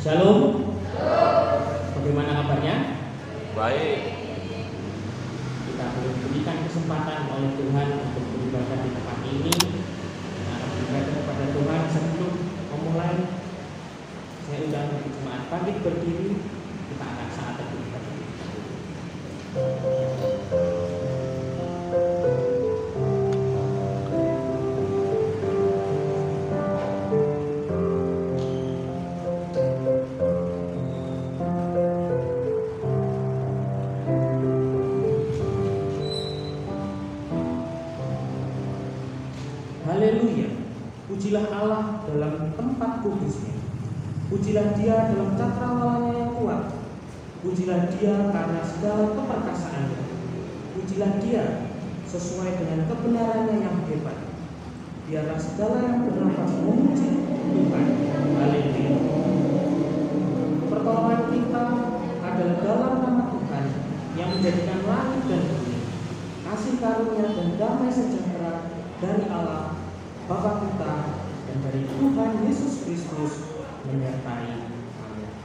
Shalom. Bagaimana kabarnya? Baik. Kita diberikan kesempatan oleh Tuhan untuk beribadah di tempat ini. Nah, beribadah kepada Tuhan sebelum memulai. Saya undang jemaat bangkit berdiri. Kita akan saat teduh. Haleluya. Pujilah Allah dalam tempat kudusnya. Pujilah Dia dalam cakrawalanya yang kuat. Pujilah Dia karena segala keperkasaannya. Pujilah Dia sesuai dengan kebenarannya yang hebat. Biarlah segala yang bernafas memuji Tuhan. Haleluya. Pertolongan kita adalah dalam nama Tuhan yang menjadikan langit dan bumi. Kasih karunia dan damai sejahtera dari Allah Bapa kita dan dari Tuhan Yesus Kristus menyertai kalian.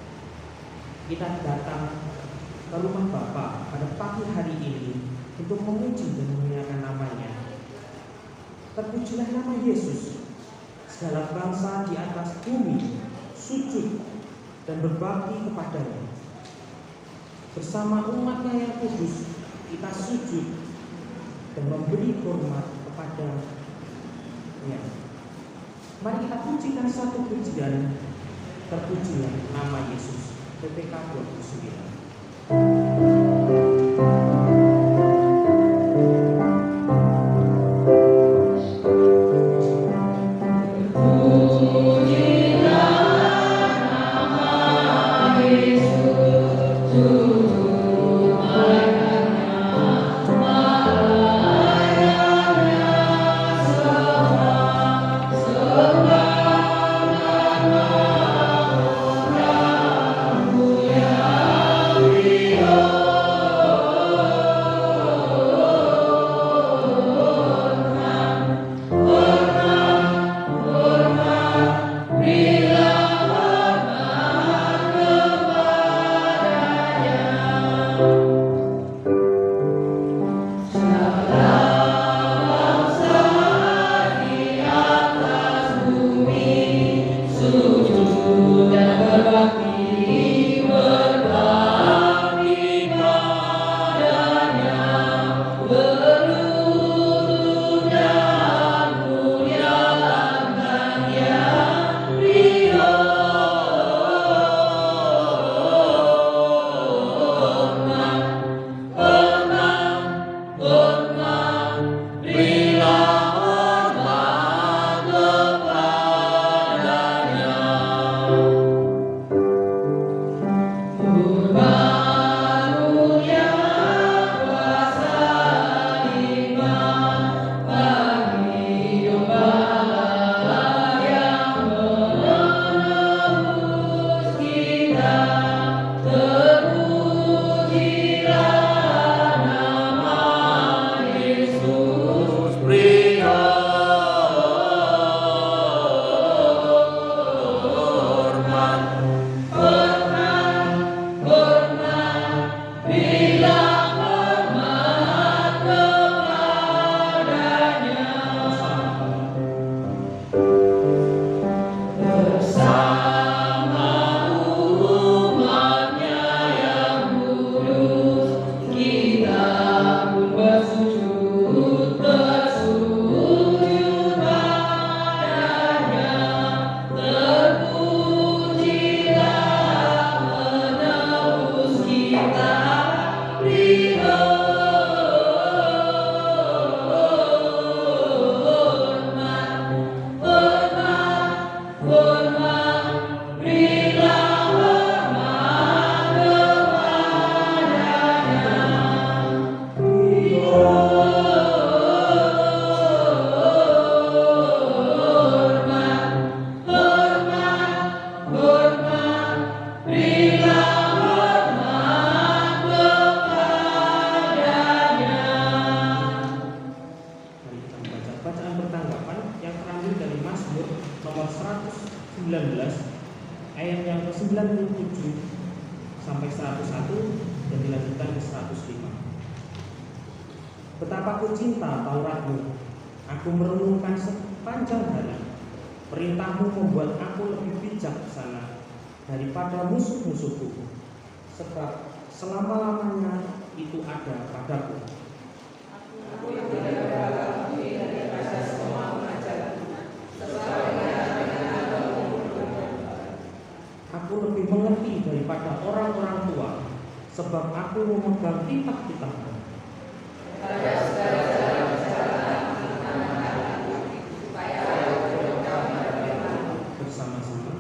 Kita datang ke rumah Bapa pada pagi hari ini untuk memuji dan memuliakan namanya. Terpujilah nama Yesus. Segala bangsa di atas bumi sujud dan berbakti kepadanya. Bersama umatnya yang kudus kita sujud dan memberi hormat kepada ya. Mari kita pujikan satu pujian. Terpujilah nama Yesus. PPK 29. ayat yang ke-97 sampai 101 dan dilanjutkan ke 105. Betapa ku cinta Tauratmu, aku merenungkan sepanjang hari. Perintahmu membuat aku lebih bijaksana daripada musuh-musuhku, sebab selama-lamanya itu ada padaku. Aku lebih mengerti daripada orang-orang tua, sebab aku memegang kitab-kitabmu. Bersama-sama.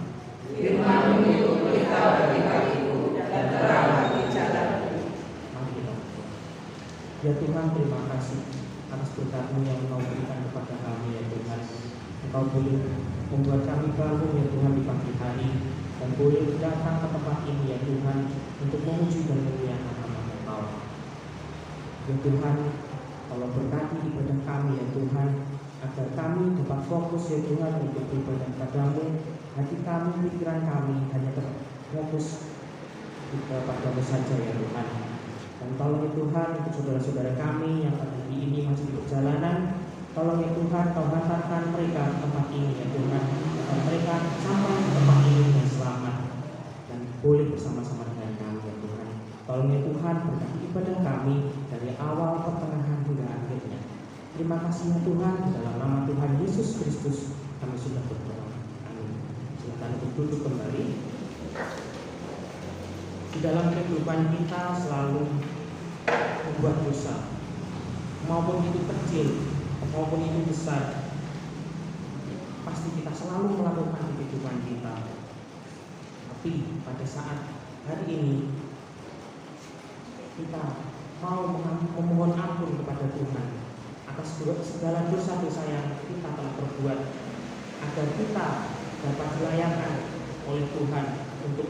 Firman-Mu itu beritahu bagi kakiku dan terang bagi jalanku. Mari kita berdoa. Ya Tuhan, terima kasih atas berkat-Mu yang Engkau berikan kepada kami ya Tuhan. Engkau boleh membuat kami bangun ya Tuhan di pagi hari, dan boleh datang ke tempat ini ya Tuhan untuk memuji dan memuliakan nama Engkau. Ya Tuhan, tolong berkati ibadah kami ya Tuhan, agar kami dapat fokus ya Tuhan untuk beribadah padamu. Hati kami, pikiran kami hanya terfokus kepada-Mu saja ya Tuhan. Dan tolong ya Tuhan untuk saudara-saudara kami yang pada hari ini masih di perjalanan, tolong ya Tuhan Kau hantarkan mereka ke tempat ini ya Tuhan, agar mereka sampai ke tempat ini dengan selamat dan boleh bersama-sama dengan kami ya Tuhan. Tolong ya Tuhan berkati ibadah kami dari awal, pertengahan hingga akhirnya. Terima kasih ya Tuhan, dalam nama Tuhan Yesus Kristus kami sudah berdoa. Amin. Silakan duduk kembali. Di dalam kehidupan kita selalu membuat dosa, maupun itu kecil maupun itu besar, pasti kita selalu melakukan di kehidupan kita. Tapi pada saat hari ini kita mau memohon ampun kepada Tuhan atas segala dosa-dosa yang kita telah perbuat, agar kita dapat dilayakkan oleh Tuhan untuk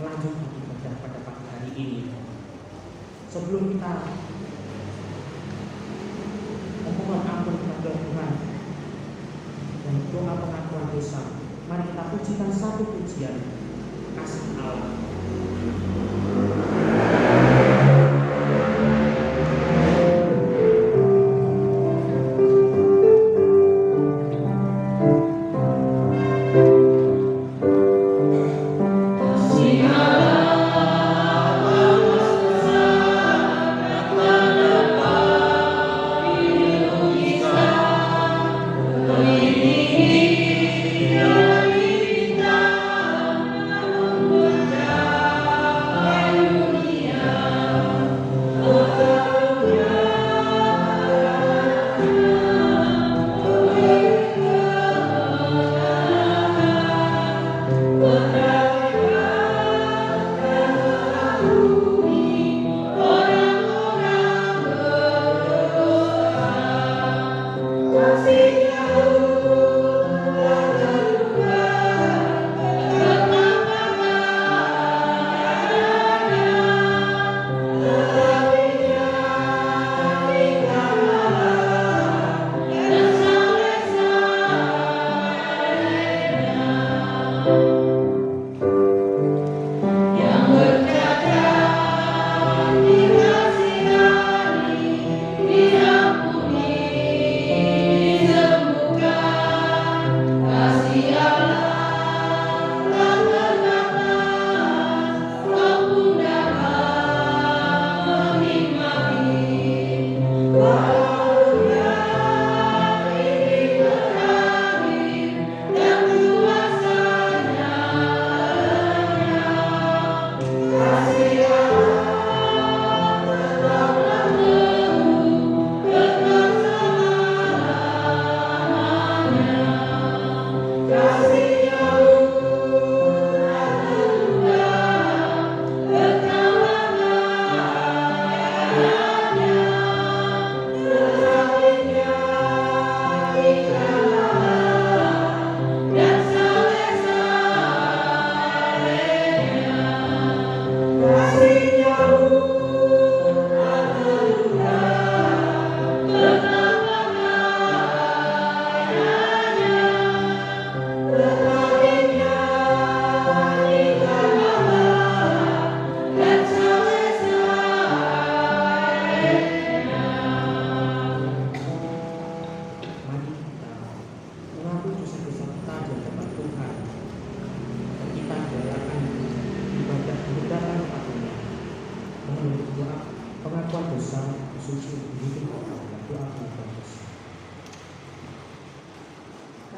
melanjutkan ibadah pada pagi hari ini. Sebelum kita memohon ampun kepada Tuhan dan doa pengakuan dosa, mari kita pujikan satu pujian kasih Allah. Indah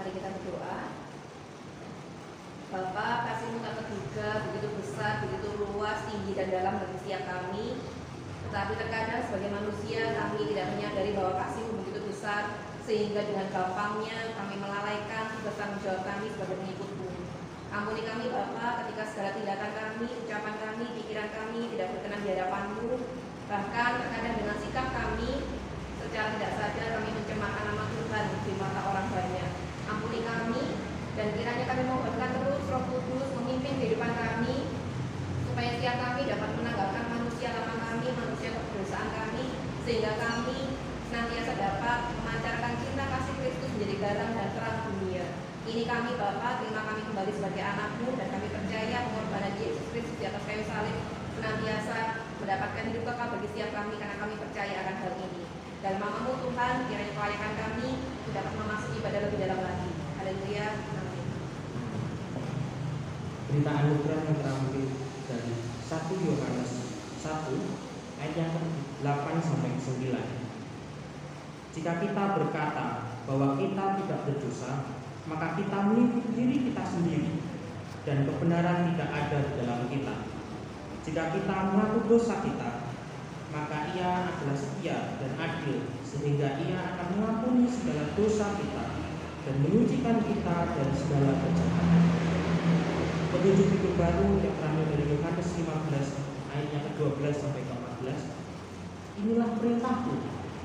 Mari kita berdoa. Bapa, kasih-Mu tak terduga, begitu besar, begitu luas, tinggi dan dalam bagi setiap kami. Tetapi terkadang sebagai manusia kami tidak menyadari bahwa kasih-Mu begitu besar, sehingga dengan gampangnya kami melalaikan tugas tanggung jawab kami sebagai pengikut-Mu. Ampuni kami Bapa ketika segala tindakan kami, ucapan kami, pikiran kami tidak berkenan di hadapan-Mu. Bahkan terkadang dengan sikap kami secara tidak sadar kami mencemarkan nama Tuhan di mata orang banyak. Ampuni kami dan kiranya kami mohonkan terus Roh Kudus memimpin kehidupan kami, supaya setiap kami dapat menanggalkan manusia lama kami, manusia keberdosaan kami, sehingga kami senantiasa dapat memancarkan cinta kasih Kristus menjadi garam dan terang dunia. Ini kami Bapa, terima kami kembali sebagai anak-Mu, dan kami percaya pengorbanan Yesus Kristus di atas kayu salib senantiasa mendapatkan hidup kekal bagi setiap kami, karena kami percaya akan hal ini. Dalam nama-Mu Tuhan, kiranya kelayakan kami dapat memasuki ibadah lebih dalam lagi. Haleluya. Amin. Berita anugerah yang terambil dari 1 Yohanes 1 ayat yang ke-8 sampai 9. Jika kita berkata bahwa kita tidak berdosa, maka kita menipu diri kita sendiri, dan kebenaran tidak ada di dalam kita. Jika kita mengaku dosa kita, maka Ia adalah setia dan adil, sehingga Ia akan mengampuni segala dosa kita dan menyucikan kita dari segala kejahatan. Petunjuk hidup baru yang terambil dari Yohanes 15 ayat yang ke-12 sampai ke-14. Inilah perintahku,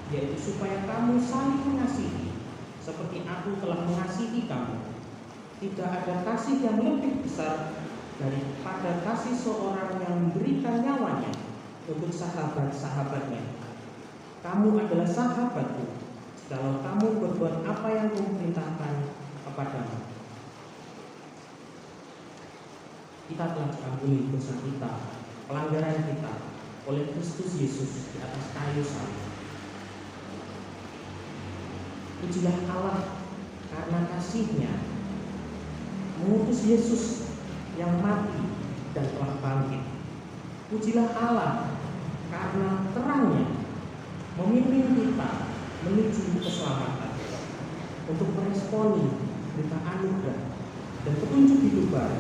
yaitu supaya kamu saling mengasihi, seperti aku telah mengasihi kamu. Tidak ada kasih yang lebih besar daripada kasih seorang yang memberikan nyawanya untuk sahabat-sahabatnya. Kamu adalah sahabatku kalau kamu berbuat apa yang kuperintahkan kepadamu. Kita telah diampuni dosa kita, pelanggaran kita oleh Kristus Yesus di atas kayu salib. Pujilah Allah karena kasih-Nya mengutus Yesus yang mati dan telah bangkit. Pujilah Allah karena terang-Nya memimpin kita menuju keselamatan. Untuk meresponi berita anugerah dan petunjuk hidup baru,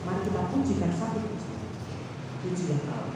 mari kita pujikan satu pujian. Pujilah Allah.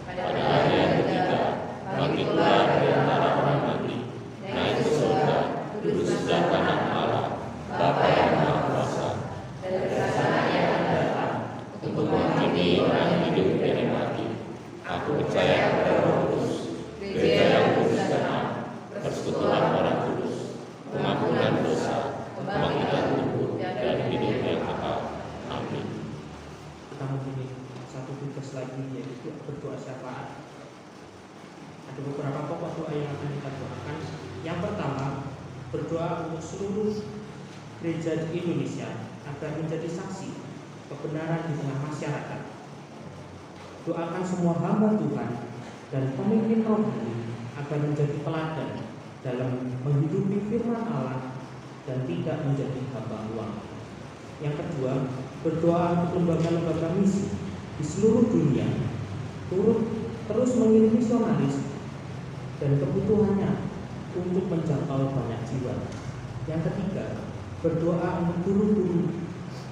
Pada hari yang ketiga, bangkitlah dari antara orang mati, naik ke surga, Ada beberapa pokok doa yang akan kita doakan. Yang pertama, berdoa untuk seluruh gereja di Indonesia agar menjadi saksi kebenaran di tengah masyarakat. Doakan semua hamba Tuhan dan pemimpin rohani agar menjadi teladan dalam menghidupi firman Allah dan tidak menjadi hamba uang. Yang kedua, berdoa untuk lembaga-lembaga misi di seluruh dunia terus mengirim misionaris dan kebutuhannya untuk menjangkau banyak jiwa. Yang ketiga, berdoa untuk guru-guru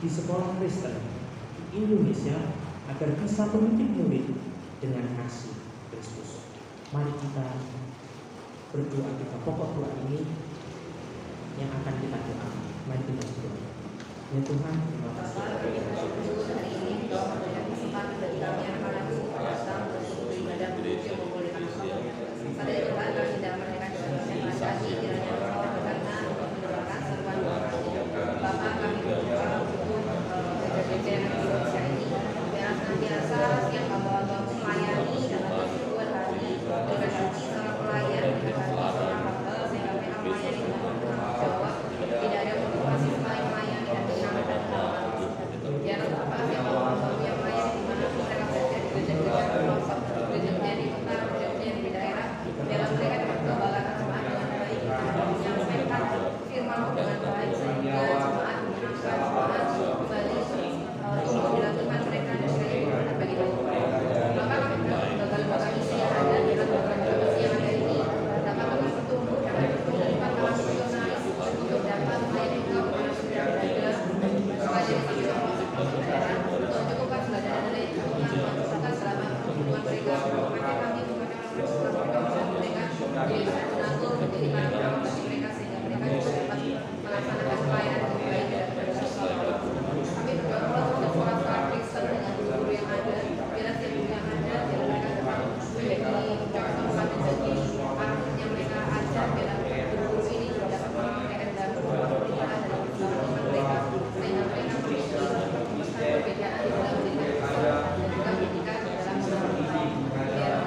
di sekolah Kristen di Indonesia agar bisa mendidik murid dengan kasih Kristus. Mari kita berdoa, kita pokok doa ini yang akan kita doakan. Mari kita berdoa. Ya Tuhan, terima kasih. Hari ini kita memberikan kesempatan bagi kami anak-anak datang untuk beribadah memuji memulihkan Allah. Pada Tuhan kami tidak mereka dengan lagi kiranya Engkau berkenan untuk mendengarkan seruan doa-kami. Bapa, kami berdoa untuk gereja-gereja yang ada di Indonesia ini, biar senantiasa setiap hamba-hamba-Mu melayani dalam keseluruhan hati dengan hati seorang pelayan, dengan hati seorang hamba, sehingga mereka melayani dengan bertanggung jawab, tidak ada motivasi selain melayani dan menyenangkan hamba. Biar Bapa, setiap hamba-Mu yang melayani dimanapun mereka berada, di gereja-gereja pelosok, gereja-gereja di kota, gereja-gereja di daerah, biarlah mereka dapat menggembalakan jemaat dengan baik, menyampaikan firman-Mu dengan baik, sehingga jemaat menyenangkan, jemaat kembali tumbuh dalam iman mereka dan sekali berguna bagi Tuhan. Maka kami berdoa lembaga misi yang ada, dalam lembaga misi yang ada ini dapat terus bertumbuh, dapat bertumbuh para misionaris untuk dapat melayani Engkau dengan sudah berada, supaya dari sisi daerah untuk mencukupkan segala dana yang membutuhkan selama hubungan mereka, memakai kami, memakai orang-orang mereka menjadi penatur, menjadi para pengawal bagi mereka, sehingga mereka juga dapat melaksanakan pelayanan dengan baik dan bersyukur. Kami berdoa pula untuk sekolah-sekolah Kristen dengan guru yang ada, biar setiap guru yang ada, biar mereka dapat menjadi contoh menjadi anak yang mereka ajar, biar guru-guru ini juga dapat mempraktikkan dalam pemerintahan dan iman mereka, sehingga mereka memiliki perbedaan di dalam pendidikan Kristen dan juga pendidikan dalam pemerintahan, biar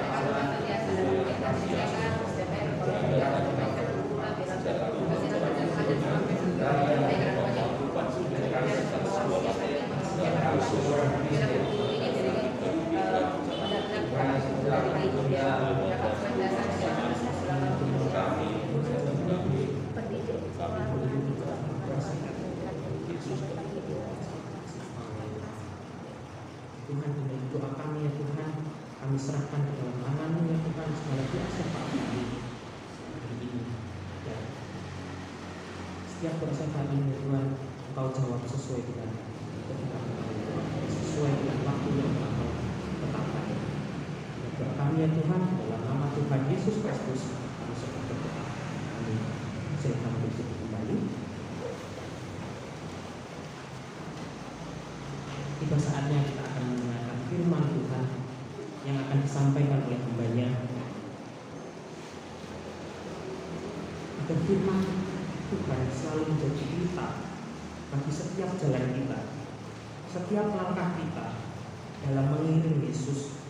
mereka dapat senantiasa dalam kegiatan mereka, SDPR, pendidikan, perbaikan kita, biar kasihan dan ada sampai sekarang, baik dan banyak Tuhan, dengan doa kami ya Tuhan, kami serahkan ke dalam tangan-Mu ya Tuhan, segala kuasa kami hari ini. Ya. Setiap dosa kami ya Tuhan, Engkau jawab sesuai dengan ketika sesuai dengan waktu yang Engkau tetapkan. Doa kami ya Tuhan, dalam nama Tuhan Yesus Kristus, kami serahkan berdoa. Amin. Silakan duduk kembali. Tiba saatnya kita akan mendengarkan firman Tuhan yang akan disampaikan oleh hamba-Nya. Agar firman Tuhan selalu menjadi pelita bagi setiap jalan kita, setiap langkah kita dalam mengiring Yesus,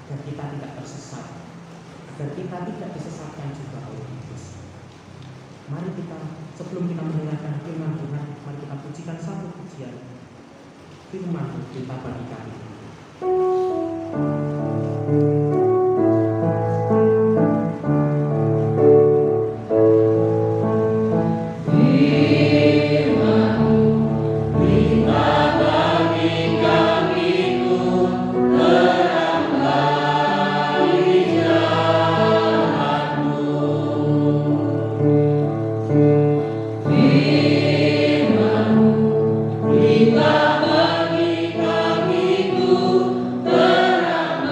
agar kita tidak tersesat, agar kita tidak disesatkan juga oleh iblis. Mari kita, sebelum kita mendengarkan firman Tuhan, mari kita pujikan satu pujian. Firman kita bagi kami. Kita bagi kami itu terang.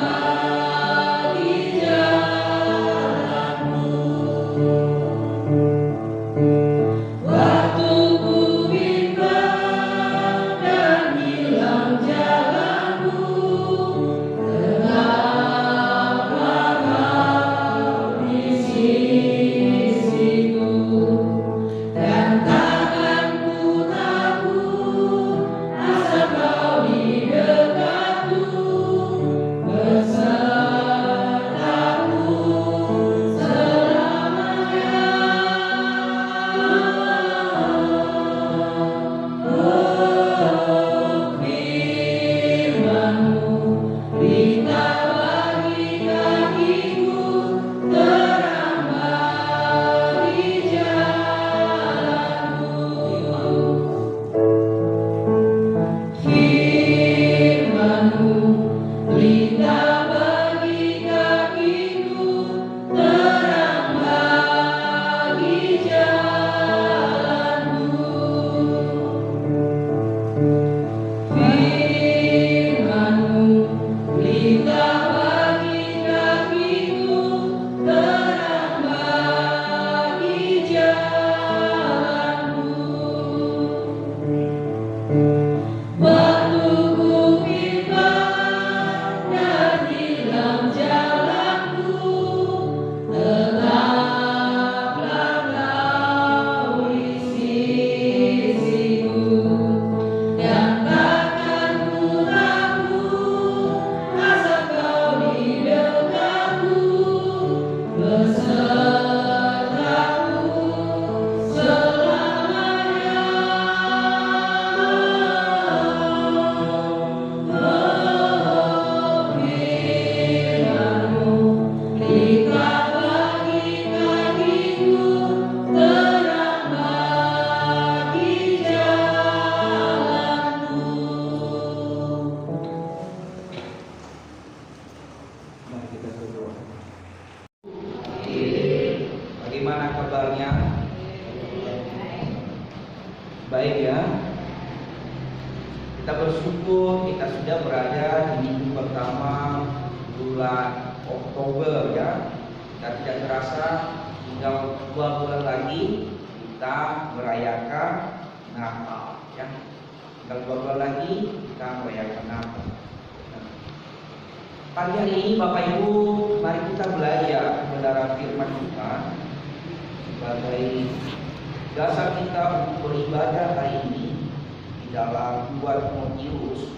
Baik ya, kita bersyukur kita sudah berada di minggu pertama bulan Oktober ya. Kita tidak terasa tinggal 2 bulan lagi kita merayakan Natal ya. Tinggal 2 bulan lagi kita merayakan Natal. Pagi hari ini Bapak Ibu, mari kita belajar kebenaran firman Tuhan sebagai dasar kita untuk beribadah hari ini di dalam 2 Timotius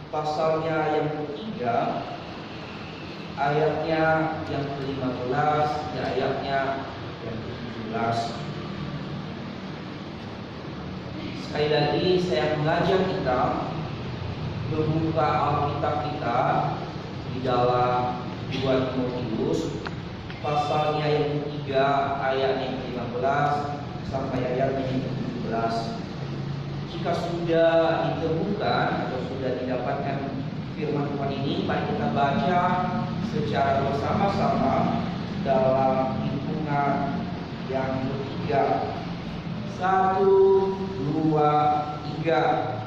pasalnya yang ketiga, ayatnya yang ke-15 dan ayatnya yang ke-17. Sekali lagi saya mengajak kita membuka Alkitab kita di dalam 2 Timotius pasalnya yang ketiga, ayatnya yang ke-15 sampai ayatnya yang ke-17. Jika sudah ditemukan atau sudah didapatkan firman Tuhan ini, mari kita baca secara bersama-sama dalam hitungan yang ketiga. 1, 2, 3.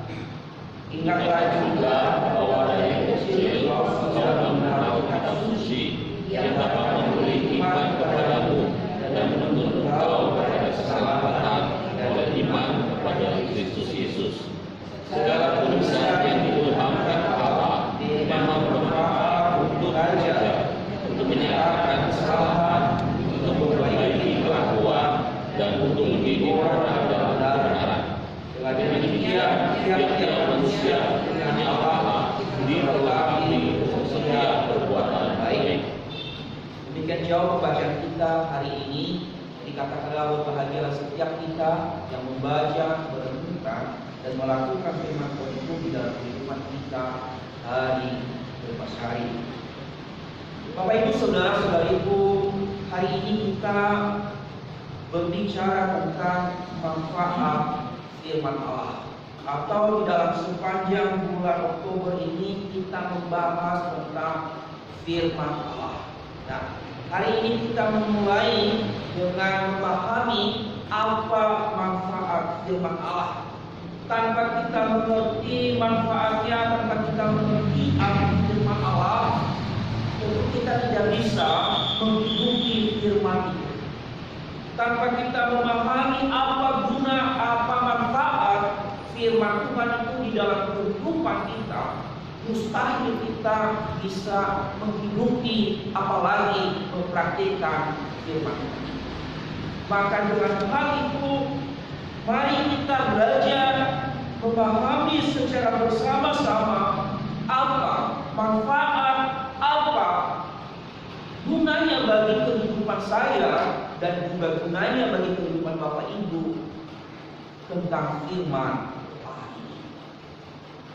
Ingatlah juga bahwa dari kecil engkau sudah mengenal kitab suci yang dapat memberi hikmat kepadamu dan menuntun engkau kepada keselamatan dan beriman kepada Kristus Yesus. Segala tulisan yang diilhamkan Allah memang bermanfaat untuk ajar, untuk menyatakan kesalahan, untuk memperbaiki kelakuan, dan untuk mendidik orang dalam kebenaran. Dengan demikian, tiap-tiap manusia dengan Allah diperlengkapi untuk setiap perbuatan baik. Demikian jauh pembacaan kita hari ini. Dikatakanlah berbahagialah setiap kita yang membaca, merenungkan, dan melakukan firman Tuhan itu di dalam kehidupan kita hari lepas hari. Bapak Ibu, saudara-saudariku, hari ini kita berbicara tentang manfaat firman Allah. Atau di dalam sepanjang bulan Oktober ini kita membahas tentang firman Allah. Nah, hari ini kita memulai dengan memahami apa manfaat firman Allah. Tanpa kita mengerti manfaatnya, tanpa kita mengerti arti firman Allah, tentu kita tidak bisa menghidupi firman itu. Tanpa kita memahami apa guna, apa manfaat firman Tuhan itu di dalam kehidupan kita, mustahil kita bisa menghidupi apalagi mempraktikkan firman Tuhan. Maka dengan hal itu, mari kita belajar memahami secara bersama-sama apa manfaat, apa gunanya bagi kehidupan saya dan juga gunanya bagi kehidupan Bapak Ibu tentang firman Allah ini.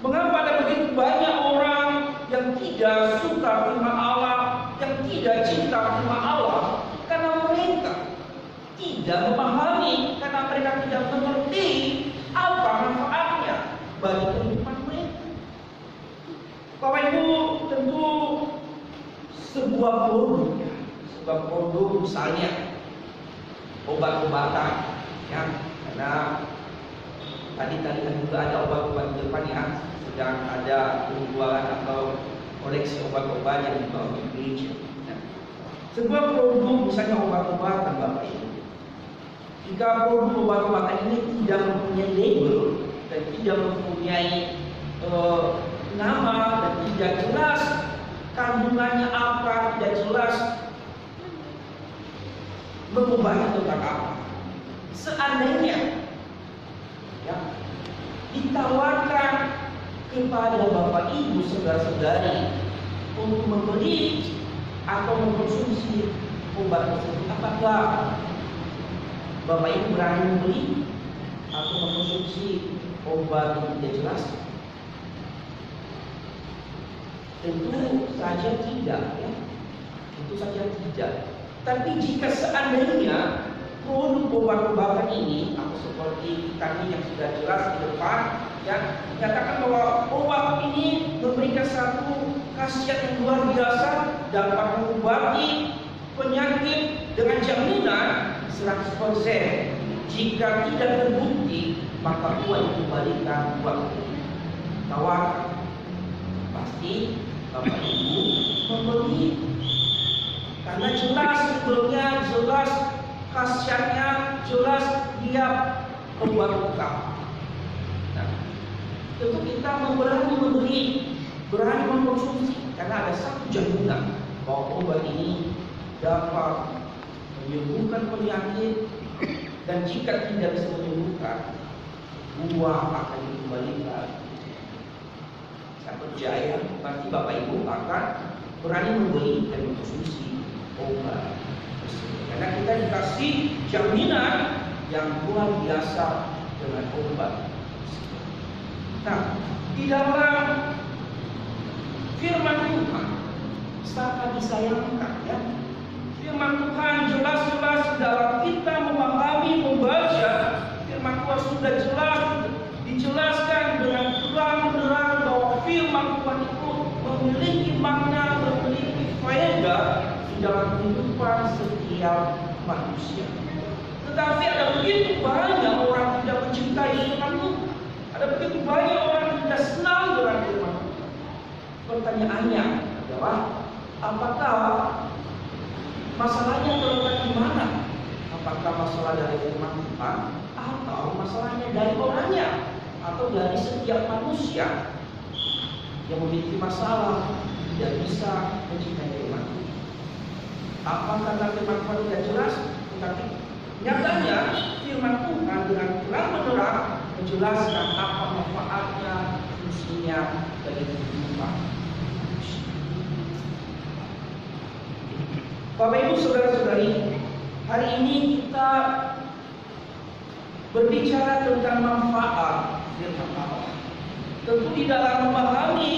Mengapa ada begitu banyak orang yang tidak suka firman Allah, yang tidak cinta firman Allah? Karena mereka tidak memahami, karena mereka tidak mengerti apa manfaatnya bagi kehidupan mereka. Bapak Ibu, tentu sebuah produk misalnya obat-obatan ya, karena tadi juga ada obat-obat di depan ya, sedang ada penjualan atau koleksi obat-obat yang dibawa di gereja. Nah, sebuah produk misalnya obat-obatan Bapak Ibu, jika produk obat-obatan ini tidak mempunyai label dan tidak mempunyai nama dan tidak jelas kandungannya apa, tidak jelas mengubahnya tentang apa. Seandainya ya, ditawarkan kepada Bapak Ibu saudara-saudari untuk membeli atau mengkonsumsi obat tersebut, apakah Bapak Ibu berani membeli atau mengkonsumsi obat yang tidak jelas? Tentu saja tidak ya. Tentu saja tidak. Tapi jika seandainya produk obat-obatan ini atau seperti tadi yang sudah jelas di depan ya, menyatakan bahwa obat ini memberikan satu khasiat yang luar biasa, dapat mengobati penyakit dengan jaminan 100%. Jika tidak terbukti, maka uang dikembalikan uang tawaran. Pasti Bapak Ibu membeli, karena jelas sebelumnya, jelas khasiatnya, jelas dia membuat utang. Nah, tentu kita berani membeli, berani mengkonsumsi, karena ada satu jaminan bahwa obat ini dapat menyembuhkan penyakit, dan jika tidak bisa menyembuhkan, uang akan dikembalikan. Saya percaya pasti Bapak Ibu akan berani membeli dan mengkonsumsi obat tersebut, karena kita dikasih jaminan yang luar biasa dengan obat. Nah, di dalam firman Tuhan sangat disayangkan, ya. Firman Tuhan jelas-jelas dalam kita memahami, membaca firman Tuhan sudah jelas dijelaskan dengan terang-terang bahwa firman Tuhan itu memiliki makna, memiliki faedah di dalam kehidupan setiap manusia. Tetapi ada begitu banyak orang tidak mencintai firman Tuhan. Ada begitu banyak orang yang tidak senang dengan firman Tuhan. Pertanyaannya adalah, apakah masalahnya terletak di mana? Apakah masalah dari firman Tuhan, atau masalahnya dari orangnya, atau dari setiap manusia yang memiliki masalah tidak bisa mencintai firman Tuhan? Apa kata firman Tuhan tidak jelas? Tetapi nyatanya firman Tuhan dengan terang-benderang menjelaskan apa manfaatnya, fungsinya bagi kehidupan. Bapak Ibu saudara-saudari, hari ini kita berbicara tentang manfaat firman Allah. Tentu di dalam memahami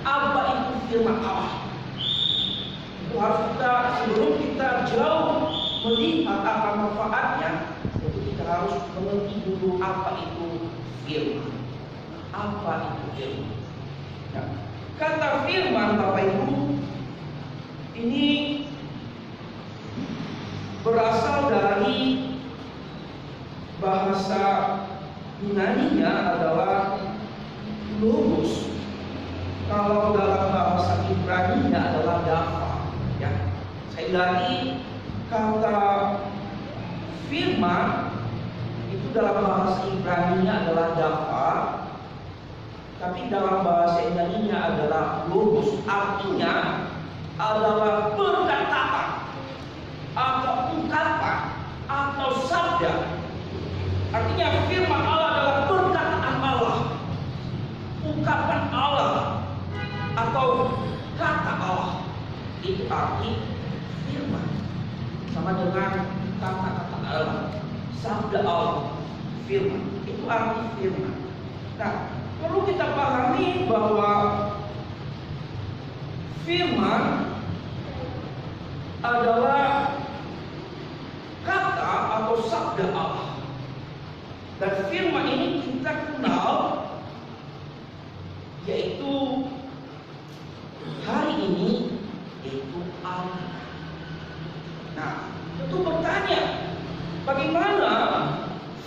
apa itu firman Allah, itu harus kita, sebelum kita jauh melihat apa manfaatnya, tentu kita harus mengerti dulu apa itu firman. Apa itu firman? Nah, kata firman Bapak Ibu ini berasal dari bahasa Yunani-nya adalah logos. Kalau dalam bahasa Ibrani-nya adalah dafa. Ya, saya ulangi, kata firman itu dalam bahasa Ibrani-nya adalah dafa, tapi dalam bahasa Yunani-nya adalah logos. Artinya adalah perkataan atau ungkapan atau sabda. Artinya firman Allah adalah perkataan Allah, ungkapan Allah, atau kata Allah. Itu arti firman. Sama dengan kata-kata Allah, sabda Allah, firman. Itu arti firman. Nah, perlu kita pahami bahwa firman adalah kata atau sabda Allah. Dan firman ini kita kenal, yaitu hari ini, yaitu Allah. Nah, tentu bertanya, bagaimana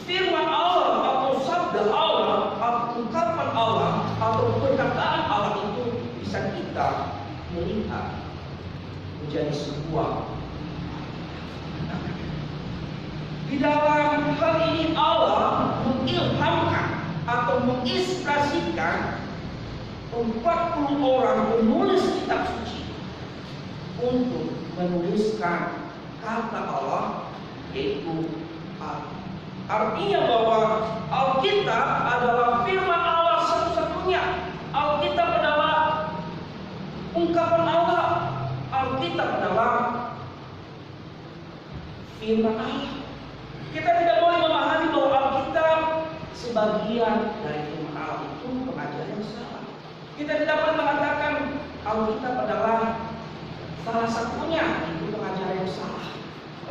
firman Allah atau sabda Allah atau ungkapan Allah atau perkataan Allah itu bisa kita melihat menjadi sebuah. Di dalam hal ini Allah mengilhamkan atau menginspirasikan 40 orang penulis kitab suci untuk menuliskan kata Allah, yaitu Alkitab. Artinya bahwa Alkitab adalah firman Allah satu-satunya. Alkitab adalah ungkapan Allah. Alkitab adalah firman Allah. Kita tidak boleh memahami bahwa Alkitab sebagian dari firman Allah itu pengajaran yang salah. Kita tidak boleh mengatakan Alkitab adalah salah satunya itu pengajaran yang salah.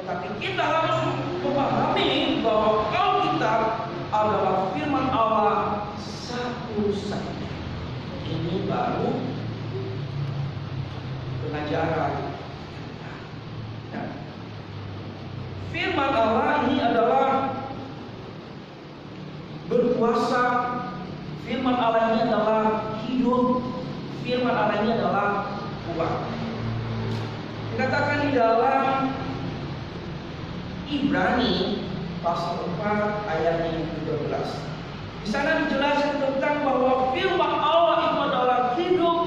Tetapi kita harus memahami bahwa Alkitab adalah firman Allah satu-satunya. Ini baru pengajaran. Nah, firman Allah ini adalah berkuasa, firman Allah ini adalah hidup, firman Allah ini adalah kuat. Dikatakan di dalam Ibrani pasal 4 ayat yang ke-12. Di sana dijelaskan tentang bahwa firman Allah itu adalah hidup,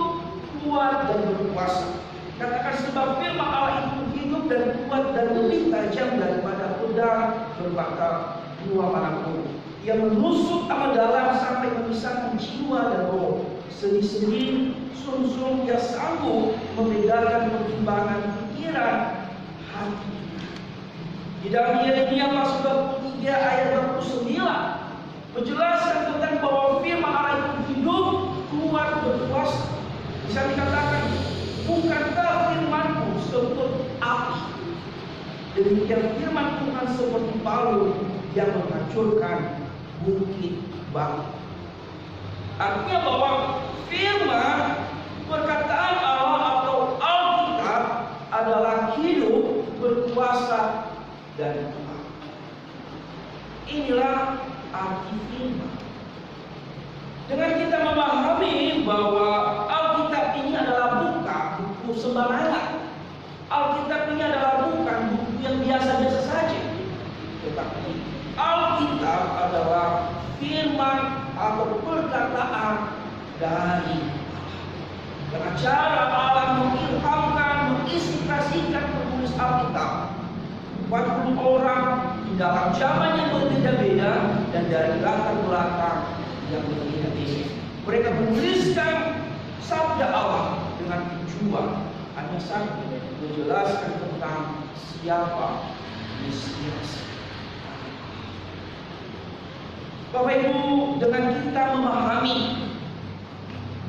kuat dan berkuasa. Katakan sebab firman Allah itu hidup dan kuat dan lebih tajam daripada pedang berbakar dua manapun. Ia menusuk amat dalam sampai memisahkan jiwa dan roh, sendi-sendi, sum-sum. Ia sanggup membedakan pertimbangan pikiran hati. Di dalam Yeremia pasal 23 ayat 29 menjelaskan tentang bahwa firman Allah itu hidup, kuat, berkuasa. Bisa dikatakan, bukankah firman-Mu seperti api, demikian firman Tuhan seperti palu yang menghancurkan bukit batu. Artinya bahwa firman, perkataan Allah atau Alkitab adalah hidup, berkuasa dan kuat. Inilah arti firman. Dengan kita memahami bahwa Alkitab ini adalah bukan buku sembarangan, Alkitab ini adalah bukan buku yang biasa-biasa saja, tetapi Alkitab adalah firman atau perkataan dari Allah. Dengan cara Allah mengilhamkan, menginspirasikan penulis Alkitab 40 orang di dalam zaman yang berbeda-beda dan dari latar belakang yang berbeda-beda. Mereka menuliskan sabda Allah dengan tujuan hanya satu, menjelaskan tentang siapa Mesias. Bapak Ibu, dengan kita memahami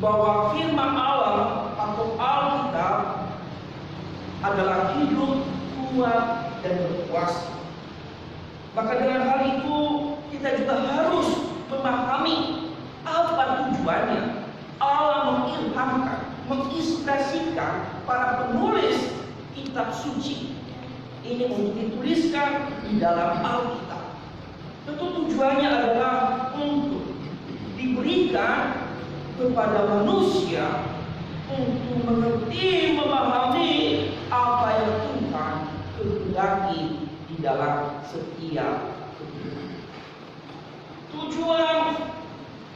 bahwa firman Allah atau Alkitab adalah hidup, kuat, dan berkuasa, maka dengan hal itu kita juga harus memahami apa tujuannya Allah mengilhamkan, menginspirasikan para penulis kitab suci ini untuk dituliskan di dalam Alkitab. Tentu tujuannya adalah untuk diberikan kepada manusia untuk mengerti, memahami apa yang Tuhan kehendaki di dalam setiap kehidupan. Tujuan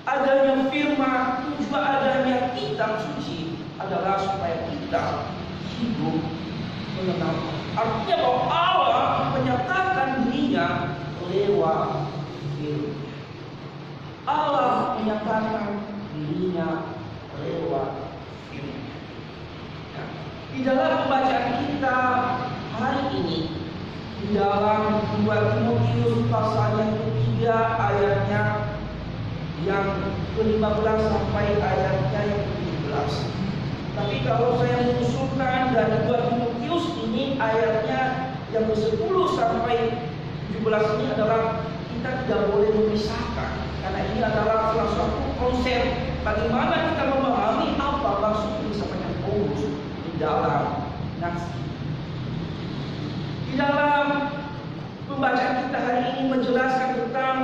adanya firman, tujuan adanya kitab suci adalah supaya kita hidup mengenal. Artinya bahwa Allah menyatakan dirinya lewat firman. Allah menyatakan dirinya lewat firman. Nah, di dalam pembacaan kita hari ini, di dalam 2 Timotius pasal yang ketiga ayatnya yang ke-15 sampai ayatnya yang ke-17. Tapi kalau saya mengusulkan dari 2 Timotius ini ayatnya yang ke-10 sampai 17 ini adalah kita tidak boleh memisahkan, karena ini adalah salah satu konsep bagaimana kita memahami apa maksud disampaikan Paulus di dalam nasi. Di dalam pembacaan kita hari ini menjelaskan tentang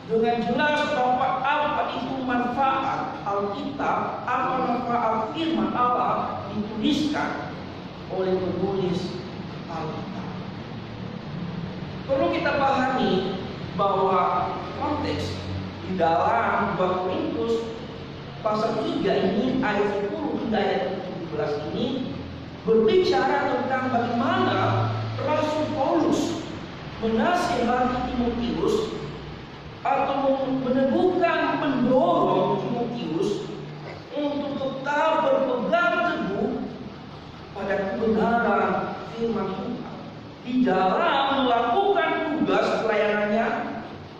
dengan jelas bahwa apa itu manfaat Alkitab, apa manfaat firman Allah dituliskan oleh penulis Alkitab. Perlu kita pahami bahwa konteks di dalam 2 Korintus pasal 3 ini ayat 10 hingga ayat 17 ini berbicara tentang bagaimana Rasul Paulus menasihati Timotius atau meneguhkan, mendorong Timotius untuk tetap berpegang teguh pada kebenaran firman Tuhan di dalam melakukan tugas pelayanannya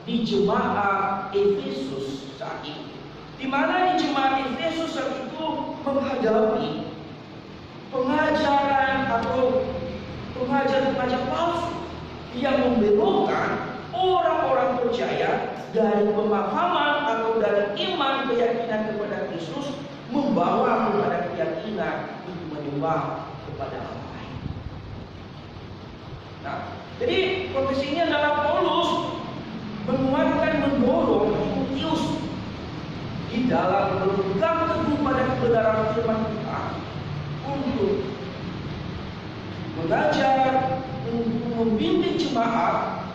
di jemaat Efesus saat itu. Di mana di jemaat Efesus saat itu menghadapi pengajaran atau pengajar-pengajar palsu yang membelokkan orang-orang percaya dari pemahaman atau dari iman keyakinan kepada Kristus membawa kepada keyakinan untuk menyembah kepada Allah lain. Nah, jadi konteks ini adalah Paulus menguatkan, mendorong Timotius dalam berpegang teguh pada kebenaran firman Tuhan, untuk mengajar, untuk membimbing jemaat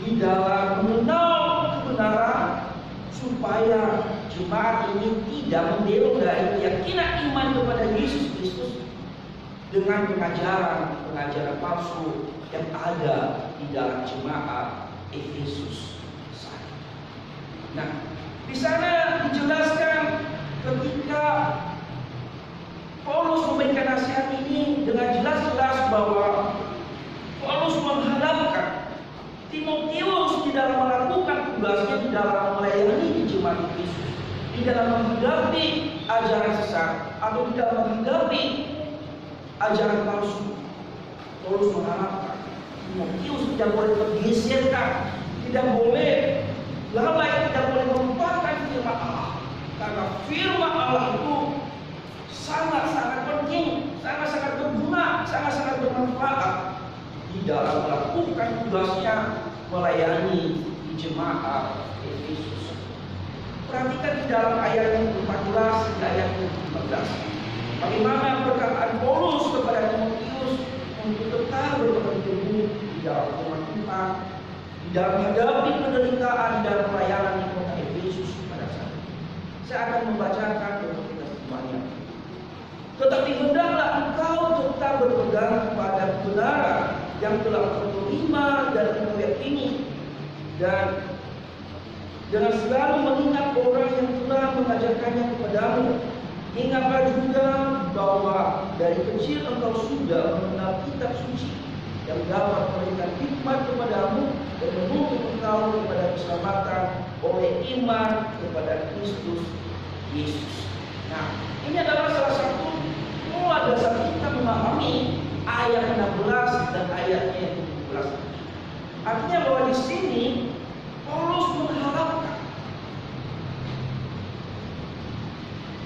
di dalam mengenal kebenaran, supaya jemaat ini tidak membelok dari keyakinan iman kepada Yesus Kristus dengan pengajaran palsu yang ada di dalam jemaat Efesus saat. Nah, di sana dijelaskan ketika Paulus memberikan nasihat ini dengan jelas-jelas bahwa Paulus menghadapkan Timotius di dalam melakukan tugasnya di dalam melayani di jemaat Kristus, di dalam menghadapi ajaran sesat atau di dalam menghadapi ajaran palsu. Paulus mengharapkan Timotius tidak boleh bergeserkan, tidak boleh lalai, tidak boleh melupakan firman Allah, karena firman Allah itu sangat-sangat penting, sangat-sangat berguna, sangat-sangat bermanfaat di dalam melakukan tugasnya melayani di jemaat Efesus. Perhatikan di dalam ayat yang ke-14 hingga ayat yang ke-15. Bagaimana perkataan Paulus kepada Timotius untuk tetap berpegang teguh di dalam firman Tuhan, di dalam menghadapi penderitaan dan pelayanan di kota Efesus pada saat itu. Saya akan membacakan untuk kita semuanya. Tetapi hendaklah engkau tetap berpegang kepada kebenaran yang telah engkau terima dan engkau yakini, dan dengan selalu mengingat orang yang telah mengajarkannya kepadamu. Ingatlah juga bahwa dari kecil engkau sudah mengenal kitab suci yang dapat memberikan hikmat kepadamu dan menuntun engkau kepada keselamatan oleh iman kepada Kristus Yesus. Nah, ini adalah salah satu pola dasar kita memahami ayat 16 dan ayatnya yang 17. Artinya bahwa di sini Paulus mengharapkan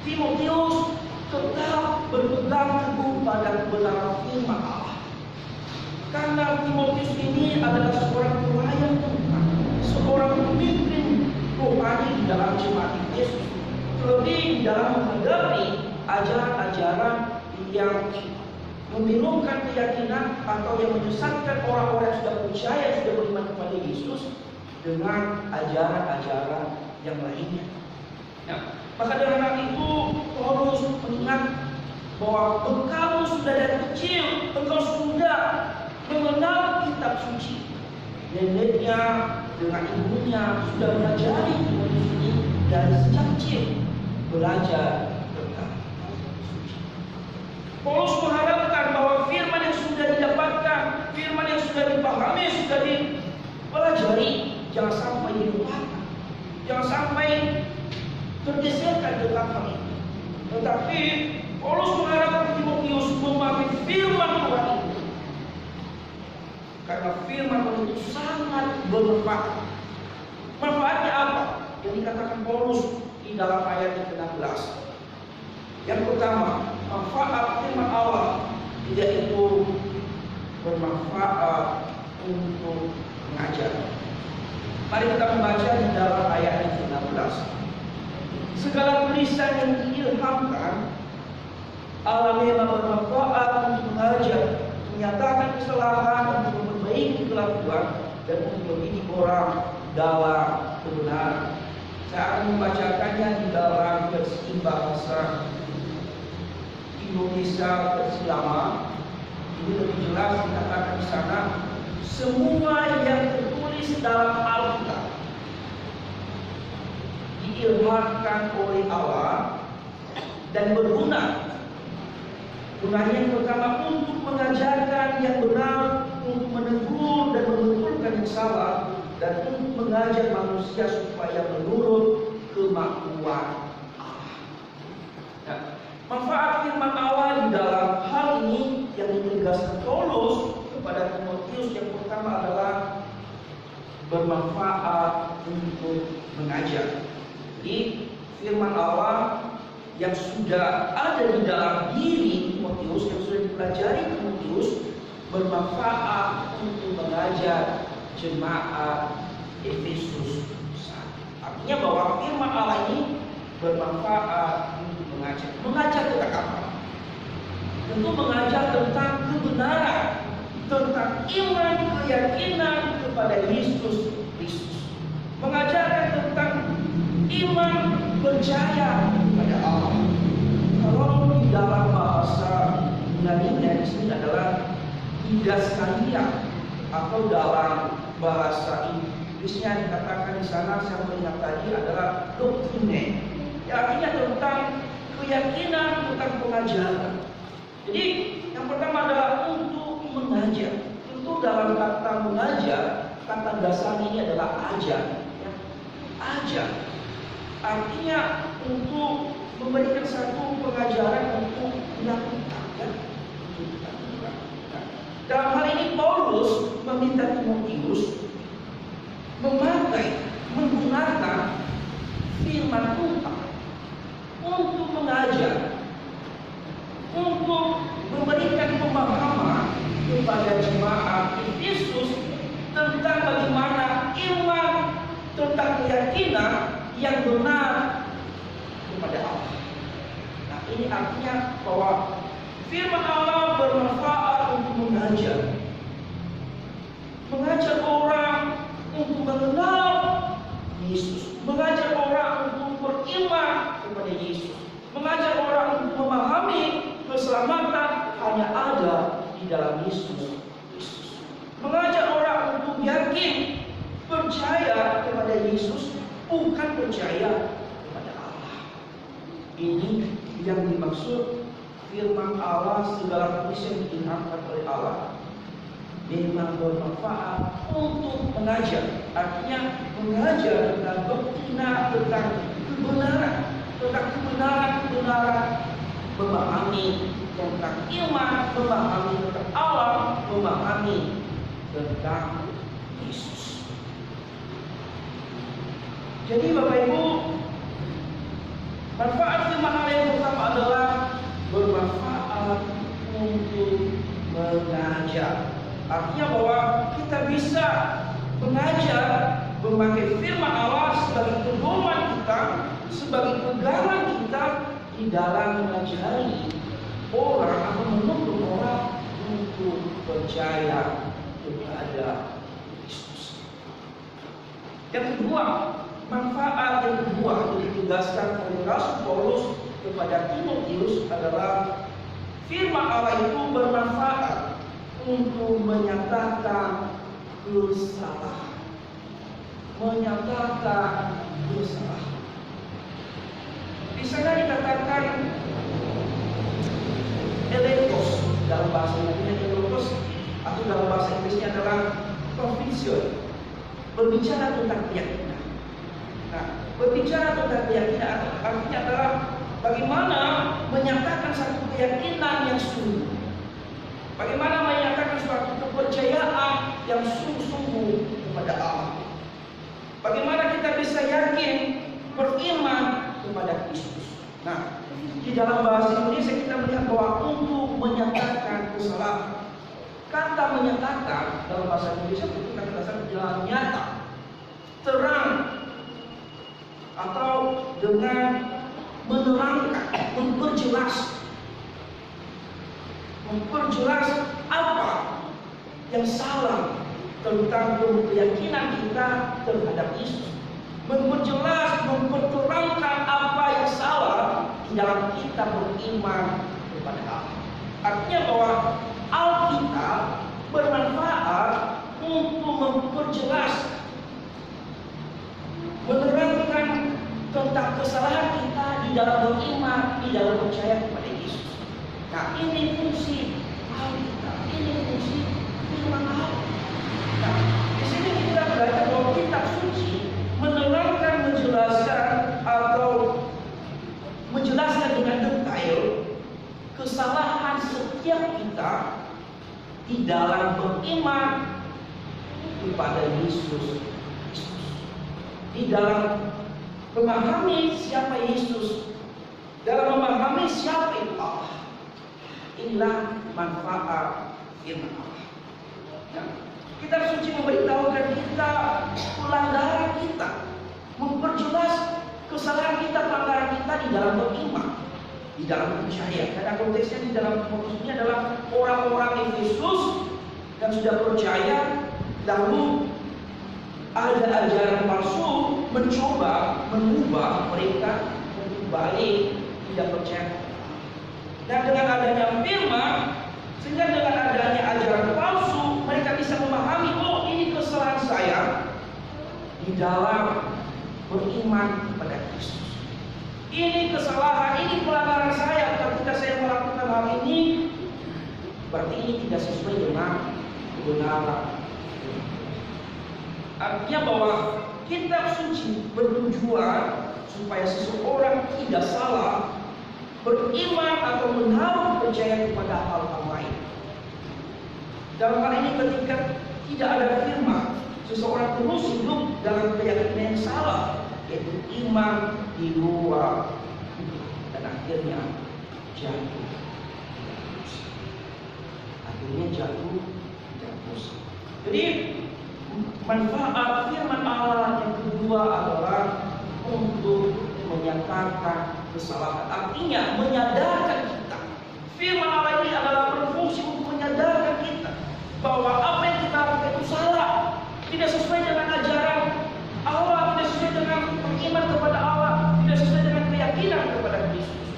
Timotius tetap berpegang teguh pada kebenaran firman Allah. Karena Timotius ini adalah seorang pelayan Tuhan, seorang pemimpin rohani di dalam jemaat Yesus, terlebih dalam menghadapi ajaran-ajaran yang membingungkan keyakinan atau yang menyesatkan orang-orang yang sudah percaya, sudah beriman kepada Yesus dengan ajaran-ajaran yang lainnya. Nah, maka dengan hal itu Paulus mengingat bahwa engkau sudah dari kecil, engkau sudah mengenal kitab suci. Neneknya dengan ibunya sudah mengajari Timotius ini dari sejak kecil belajar tentang suci. Paulus mengharapkan bahwa firman yang sudah didapatkan, firman yang sudah dipahami, sudah dipelajari, jangan sampai dilupakan, jangan sampai tergeserkan tentang hal ini. Tetapi Paulus mengharapkan Timotius memahami firman Tuhan itu, karena firman Tuhan itu sangat bermanfaat. Manfaatnya apa? Yang dikatakan Paulus di dalam ayat yang ke-16. Yang pertama, manfaat firman Allah yaitu bermanfaat untuk mengajar. Mari kita membaca di dalam ayat yang ke-16. Segala tulisan yang diilhamkan Allah memang bermanfaat untuk mengajar, menyatakan kesalahan, untuk memperbaiki kelakuan, dan untuk mendidik orang dalam kebenaran. Saya akan membacakannya di dalam versi bahasa Indonesia versi lama. Ini lebih jelas dikatakan di sana, semua yang tertulis dalam Alkitab diilhamkan oleh Allah dan berguna. Gunanya yang pertama untuk mengajarkan yang benar, untuk menegur dan membetulkan yang salah, dan untuk mengajar manusia supaya menurut kemampuan Allah. Nah, manfaat firman Allah di dalam hal ini yang ditegaskan Paulus kepada Timotius yang pertama adalah bermanfaat untuk mengajar. Jadi firman Allah yang sudah ada di dalam diri Timotius, yang sudah dipelajari Timotius, bermanfaat untuk mengajar jemaat Efesus saat Artinya bahwa firman Allah ini bermanfaat untuk mengajar. Mengajar tentang apa? Tentu mengajar tentang kebenaran, tentang iman, keyakinan kepada Yesus Kristus. Mengajarkan tentang iman, percaya kepada Allah. Kalau di dalam bahasa Yunani di sini adalah didaskalia, atau dalam bahasa Inggrisnya dikatakan di sana, saya melihat tadi adalah doktrine. Ya, artinya tentang keyakinan, tentang pengajaran. Jadi yang pertama adalah untuk mengajar. Tentu dalam kata mengajar, kata dasar ini adalah ajar. Ya. Ajar. Artinya untuk memberikan satu pengajaran untuk dilakukan. Ya. Dalam hal ini Paulus meminta Timotius menggunakan firman Tuhan untuk mengajar, untuk memberikan pemahaman kepada jemaat Efesus tentang bagaimana iman, tentang keyakinan yang benar kepada Allah. Nah, ini artinya bahwa firman Allah bermanfaat untuk mengajar orang untuk mengenal Yesus, mengajar orang untuk beriman kepada Yesus, mengajar orang untuk memahami keselamatan hanya ada di dalam Yesus Kristus, mengajar orang untuk yakin, percaya kepada Yesus, bukan percaya kepada Allah. Ini yang dimaksud firman Allah, segala tulis yang diingatkan oleh Allah memang bermanfaat untuk mengajar. Artinya mengajar tentang doktrina, tentang kebenaran, memahami tentang iman, memahami tentang Allah, memahami tentang Yesus. Jadi Bapak Ibu, manfaat firman Allah yang pertama adalah bermanfaat untuk mengajar. Artinya bahwa kita bisa mengajar, memakai firman Allah sebagai pedoman kita, sebagai pegangan kita di dalam mengajari orang atau menuntun orang untuk percaya kepada Kristus. Yang kedua, manfaat yang kedua yang ditugaskan oleh Rasul Paulus kepada Timotius adalah firman Allah itu bermanfaat untuk menyatakan kesalahan. Di sana dikatakan elekos, dalam bahasa Inggrisnya elekos, atau dalam bahasa Inggrisnya adalah conviction, berbicara tentang keyakinan. Nah, berbicara tentang keyakinan artinya adalah bagaimana menyatakan satu keyakinan yang sungguh, bagaimana menyatakan suatu kepercayaan yang sungguh-sungguh kepada Allah, bagaimana kita bisa yakin, beriman kepada Kristus. Nah, di dalam bahasa Indonesia kita melihat bahwa untuk menyatakan kesalahan, kata menyatakan dalam bahasa Indonesia itu kata dengan nyata, terang, atau dengan menerangkan, memperjelas apa yang salah tentang keyakinan kita terhadap Yesus, memperterangkan apa yang salah di dalam kita beriman kepada Allah. Artinya bahwa Alkitab bermanfaat untuk memperjelas, menerangkan tentang kesalahan kita di dalam beriman, di dalam percaya kepada Yesus. Nah, ini fungsi Alkitab, ini fungsi firman Allah. Nah, di sini kita belajar bahwa kitab suci menerangkan, menjelaskan atau menjelaskan dengan detail kesalahan setiap kita di dalam beriman kepada Yesus Kristus, di dalam memahami siapa Yesus, dalam memahami siapa itu Allah. Inilah manfaat firman Allah. Nah, kitab suci memberitahukan kita pelanggaran kita, memperjelas dalam beriman, di dalam percaya. Karena konteksnya di dalam ini adalah orang-orang Efesus yang sudah percaya, lalu ada ajaran palsu mencoba mengubah mereka kembali tidak percaya. Dan dengan adanya firman, sehingga dengan adanya ajaran palsu, mereka bisa memahami, oh ini kesalahan saya di dalam beriman kepada Kristus. Ini kesalahan, ini pelanggaran saya ketika saya melakukan hal ini. Berarti ini tidak sesuai dengan kebenaran. Artinya bahwa kitab suci bertujuan supaya seseorang tidak salah beriman atau menaruh percaya kepada hal-hal lain. Dalam hal ini ketika tidak ada firman, seseorang terus hidup dalam keyakinan yang salah, yaitu iman di luar, dan akhirnya jatuh. Jadi manfaat firman Allah yang kedua adalah untuk menyatakan kesalahan. Artinya menyadarkan kita. Firman Allah ini adalah berfungsi untuk menyadarkan kita bahwa apa yang kita lakukan itu salah, tidak sesuai dengan ajaran Allah, tidak sesuai dengan beriman kepada Allah, tidak sesuai dengan keyakinan kepada Kristus.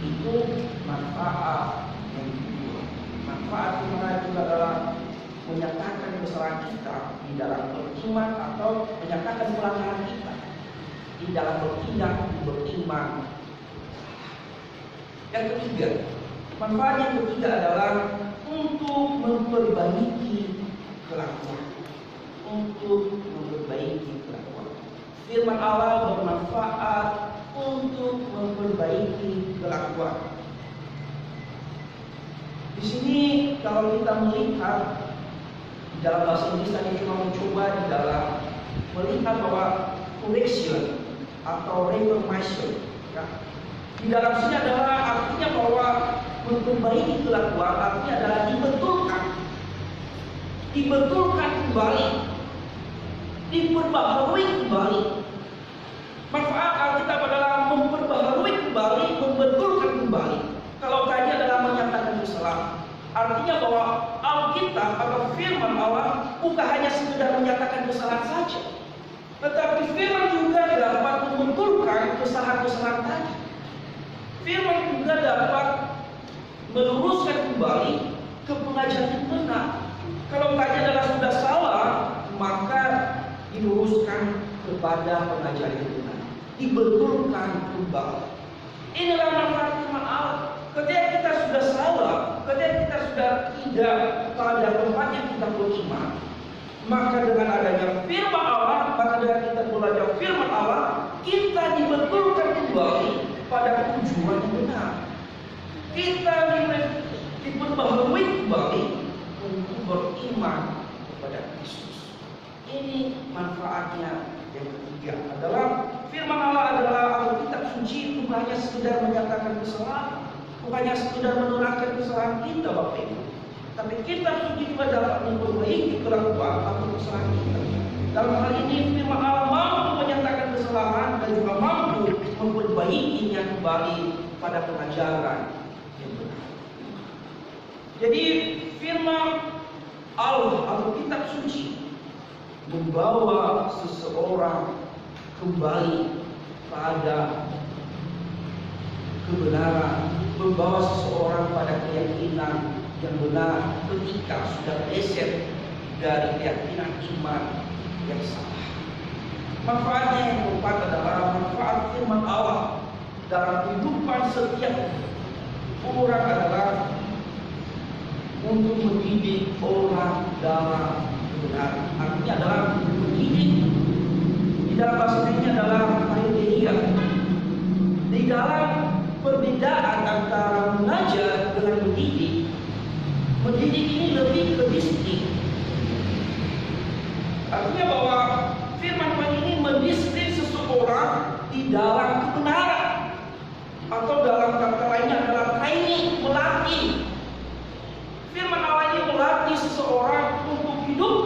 Itu manfaat yang kedua. Manfaat firman itu adalah menyatakan kesalahan kita di dalam beriman atau menyatakan pelanggaran kita di dalam bertindak beriman. Yang ketiga, manfaat yang ketiga adalah untuk memperbaiki kelakuan. Untuk memperbaiki kelakuan. Firman Allah bermanfaat untuk memperbaiki kelakuan. Di sini kalau kita melihat di dalam bahasa Inggris tadi cuma mencoba di dalam melihat bahwa correction atau reformation, ya. Di dalam sini adalah artinya bahwa memperbaiki kelakuan artinya adalah dibetulkan kembali, diperbaharui kembali. Manfaat Alkitab adalah memperbaharui kembali, membetulkan kembali. Kalau tadi adalah menyatakan kesalahan, artinya bahwa Alkitab atau firman Allah bukan hanya sekedar menyatakan kesalahan saja, tetapi firman juga dapat membetulkan kesalahan-kesalahan tadi. Firman juga dapat meluruskan kembali ke pengajaran yang benar. Kalau tadi adalah sudah salah, maka diluruskan kepada pengajaran yang benar, dibetulkan kembali. Inilah manfaat firman Allah. Ketika kita sudah salah, ketika kita sudah tidak pada tempat yang kita beriman, maka dengan adanya firman Allah, maka dengan kita belajar firman Allah, kita dibetulkan kembali pada tujuan yang benar. Kita diperbaharui kembali untuk beriman kepada Kristus. Ini manfaatnya yang ketiga adalah firman Allah adalah Alkitab suci bukan hanya sekedar menyatakan kesalahan, bukan hanya sekedar menerangkan kesalahan kita, Bapak Ibu, tapi kitab suci juga dapat memperbaiki kelakuan atau kesalahan kita. Dalam hal ini firman Allah mampu menyatakan kesalahan dan juga mampu memperbaikinya kembali pada pengajaran yang benar. Jadi firman Allah atau kitab suci membawa seseorang kembali pada kebenaran, membawa seseorang pada keyakinan yang benar ketika sudah meleset dari keyakinan iman yang salah. Manfaatnya yang keempat adalah manfaat firman Allah dalam kehidupan setiap orang adalah untuk mendidik orang dalam kebenaran. Artinya adalah mendidik. Di dalam bahasa ini adalah paideia. Di dalam perbedaan antara mengajar dengan mendidik, mendidik ini lebih ke disiplin. Artinya bahwa firman Tuhan ini mendisiplin seseorang di dalam kebenaran, atau dalam kata lainnya adalah training, melatih. Firman Allah ini melatih seseorang untuk hidup,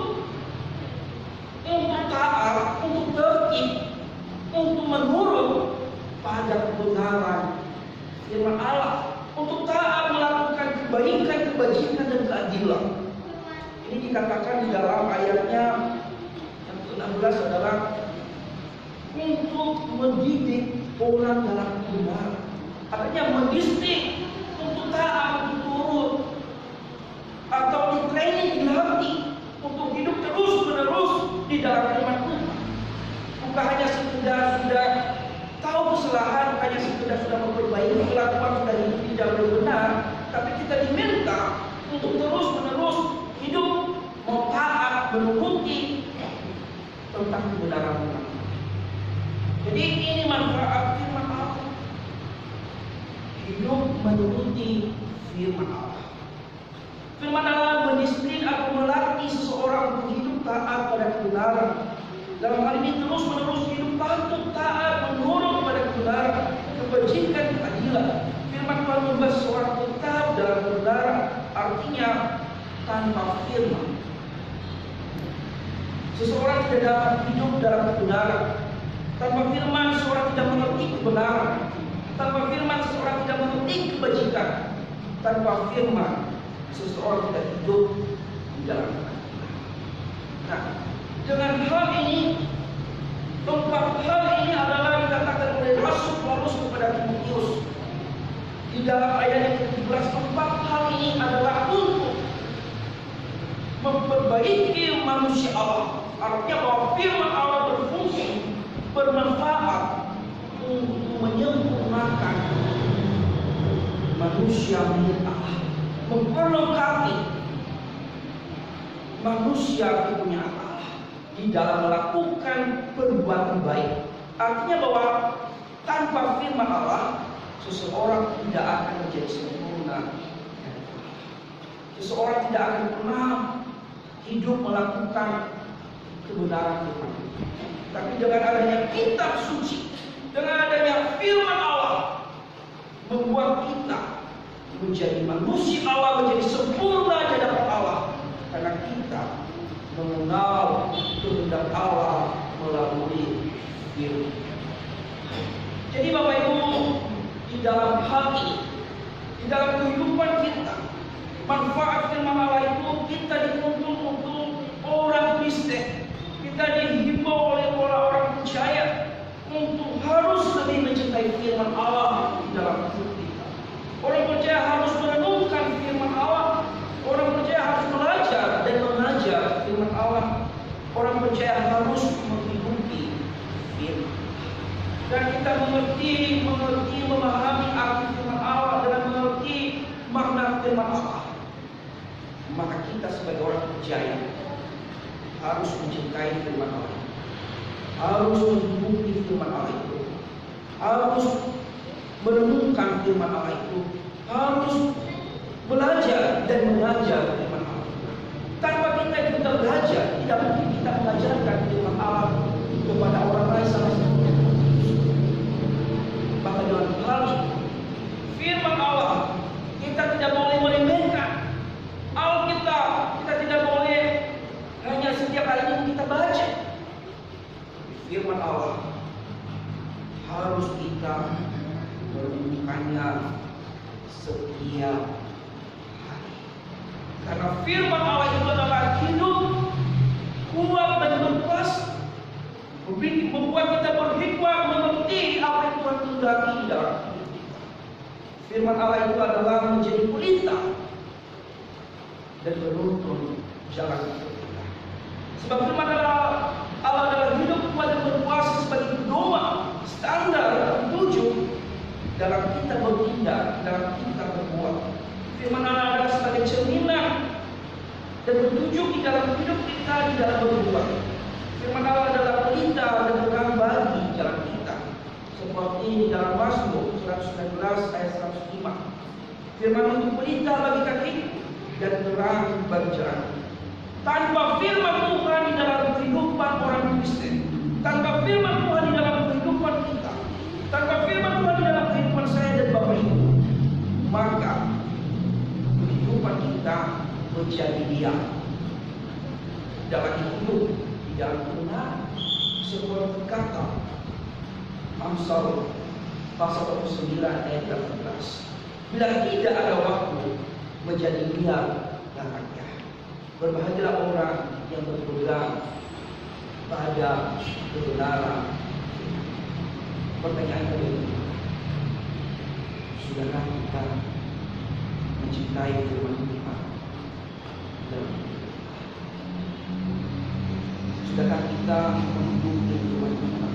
untuk taat, untuk tertib, untuk menurut pada kebenaran keadilan. Ini dikatakan di dalam ayatnya yang ke-16 adalah untuk mendidik orang dalam kebenaran. Artinya mendidik untuk taat, untuk turut, atau di training, dilatih untuk hidup terus menerus di dalam firman Tuhan. Bukan hanya sekedar sudah tahu kesalahan, bukan hanya sekedar sudah memperbaiki kelakuan, sudah hidup di jalan yang benar, tapi kita diminta untuk terus menerus hidup taat, menuruti tentang kebenaran Tuhan. Jadi ini manfaat firman Allah. Hidup menuruti firman Allah. Firman Allah mendisiplin atau melatih seseorang untuk hidup taat pada kebenaran. Dalam hal ini terus menerus hidup patuh, taat, menurut pada kebenaran, kebajikan, keadilan. Firman Tuhan membahas seseorang tetap dalam kebenaran. Artinya tanpa firman seseorang tidak dapat hidup dalam kebenaran. Tanpa firman seseorang tidak mengerti kebenaran. Tanpa firman seseorang tidak mengerti kebajikan. Tanpa firman seseorang tidak hidup di dalam kebenaran. Nah, dengan hal ini, keempat hal ini adalah dikatakan oleh Rasul Paulus kepada Timotius. Di dalam ayat yang ke-17, empat hal ini adalah untuk memperbaiki manusia Allah. Artinya bahwa firman Allah berfungsi, bermanfaat untuk menyempurnakan manusia milik Allah, memperlengkapi manusia punya Allah di dalam melakukan perbuatan baik. Artinya bahwa tanpa firman Allah, seseorang tidak akan menjadi sempurna. Seseorang tidak akan pernah hidup melakukan kebenaran itu. Tapi dengan adanya kitab suci, dengan adanya firman Allah, membuat kita menjadi manusia Allah, menjadi sempurna di hadapan Allah, karena kita mengenal kehendak Allah melalui firman. Jadi Bapak Ibu, di dalam hal ini, di dalam kehidupan kita, manfaat firman Allah itu kita dituntut untuk orang Kristen. Kita dihimbau oleh orang-orang percaya untuk harus lebih mencintai firman Allah di dalam hidup kita. Orang percaya harus merenungkan firman Allah. Orang percaya harus belajar dan mengajar firman Allah. Orang percaya harus menghidupi firman. Dan kita mengerti, memahami arti firman Allah dan mengerti makna firman Allah. Maka kita sebagai orang percaya harus mencintai firman Allah, harus menghidupi firman Allah itu, harus merenungkan firman Allah itu, harus belajar dan mengajar firman Allah. Tanpa kita juga belajar, tidak mungkin kita mengajarkan firman Allah kepada orang lain sama sekali. Maka dalam hal ini, firman Allah kita tidak boleh meremehkan. Alkitab kita tidak boleh hanya setiap hari ini kita baca. Firman Allah harus kita merenungkannya setiap hari. Karena firman Allah itu adalah hidup, kuat dan berkuasa, membuat kita berhikmat, mengerti apa yang Tuhan kehendaki dalam hidup kita. Firman Allah itu adalah menjadi pelita dan menuntun jalan hidup kita. Sebab firman Allah adalah hidup, kuat dan berkuasa sebagai pedoman, standar, petunjuk dalam kita bertindak, dalam kita berbuat. Firman Allah adalah sebagai cerminan dan petunjuk di dalam hidup kita, di dalam berbuat. Firman Allah adalah pelita dan terang bagi jalan kita. Seperti di dalam Mazmur 119 ayat 105. Firman itu pelita bagi kaki dan terang bagi jalan. Tanpa firman Tuhan di dalam kehidupan orang Kristen, tanpa firman Tuhan di dalam kehidupan kita, tanpa firman Tuhan di dalam kehidupan saya dan Bapak Ibu, maka kehidupan kita menjadi diam. Dalam hidup di dalam kebenaran, seperti kata Amsal pasal 29 ayat 18. Bila tidak ada waktu, menjadi diam dan Berbahagialah orang yang berpegang pada kebenaran. Pertanyaan kedua, sudahkah kita mencintai firman Tuhan? Sudahkah kita mendukung firman Tuhan?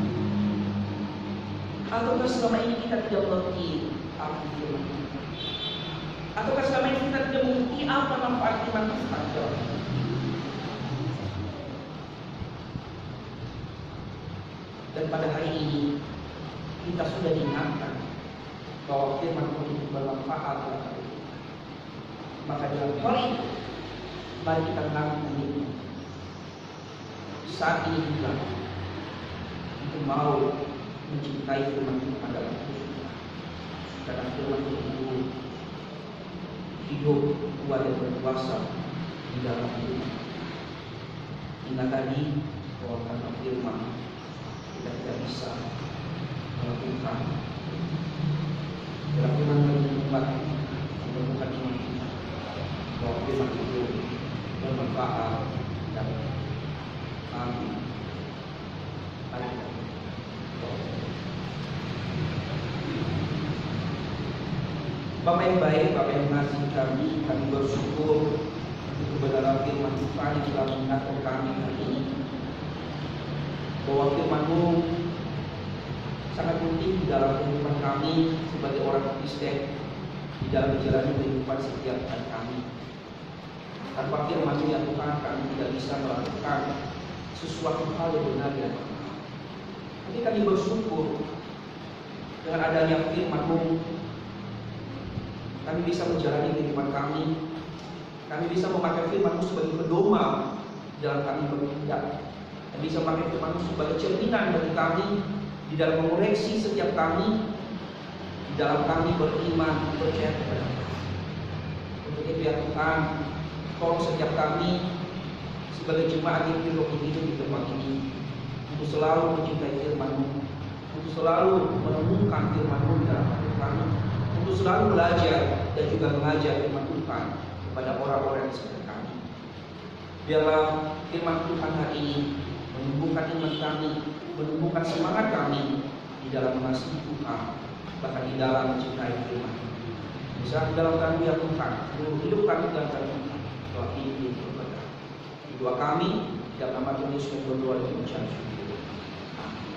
Ataukah selama ini kita tidak mengerti arti firman Tuhan? Ataukah selama ini kita tidak mengerti apa manfaat firman Tuhan? Dan pada hari ini kita sudah diingatkan bahwa firman Tuhan itu bermanfaat dalam hidup kita. Maka dalam hal itu, mari kita mengaku ini. Saat ini juga kita mau mencintai firman Tuhan dalam hidup kita. Karena firman Tuhan itu hidup, kuat dan berkuasa di dalam hidup kita. Ingat tadi bahwa karena firman kita tidak bisa melakukan dalam firman membuat iman kita bahwa firman itu bermanfaat dan kami Bapak yang baik, Bapak yang mengasihi kami bersyukur untuk kebenaran firman Tuhan yang telah mengingatkan kami hari ini bahwa firman-Mu sangat penting di dalam kehidupan kami sebagai orang Kristen, di dalam menjalani kehidupan setiap hari kami. Tanpa firman-Mu ya Tuhan, kami tidak bisa melakukan sesuatu hal yang benar ya Tuhan. Tapi kami bersyukur dengan adanya firman-Mu, kami bisa menjalani kehidupan kami. Kami bisa memakai firman-Mu sebagai pedoman dalam kami bertindak. Kami bisa memakai firman-Mu sebagai cerminan bagi kami di dalam mengoreksi setiap kami, di dalam kami beriman, percaya kepada Tuhan. Untuk itu ya Tuhan, tolong setiap kami sebagai jemaat yang hidup di tempat ini untuk selalu mencintai firman-Mu, untuk selalu menemukan firman-Mu di dalam hati kami, untuk selalu belajar dan juga mengajar firman Tuhan kepada orang-orang di sekitar kami. Biarlah firman Tuhan hari ini menumbuhkan iman kami, menumbuhkan semangat kami di dalam mengasihi Tuhan, bahkan di dalam mencintai firman. Bisa di dalam kami ya Tuhan, seluruh hidup kami dalam kami doa ini berkata. Doa kami dalam nama Tuhan Yesus yang berdoa dan mengucap syukur. Amin.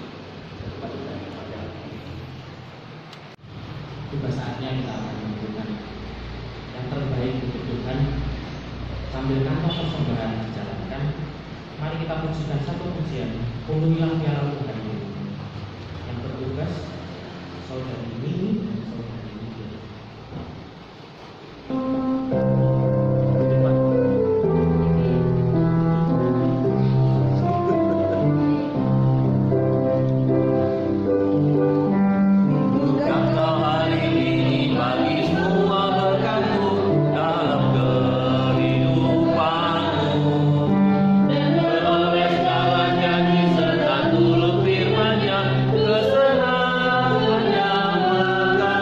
Tiba saatnya kita akan menentukan yang terbaik untuk Tuhan. Sambil kantong persembahan dijalankan, mari kita pujikan satu pujian, Penuhilah Piala Tuhan ini. Yang bertugas saudari Mimi dan saudari Mimi. Kesenangan yang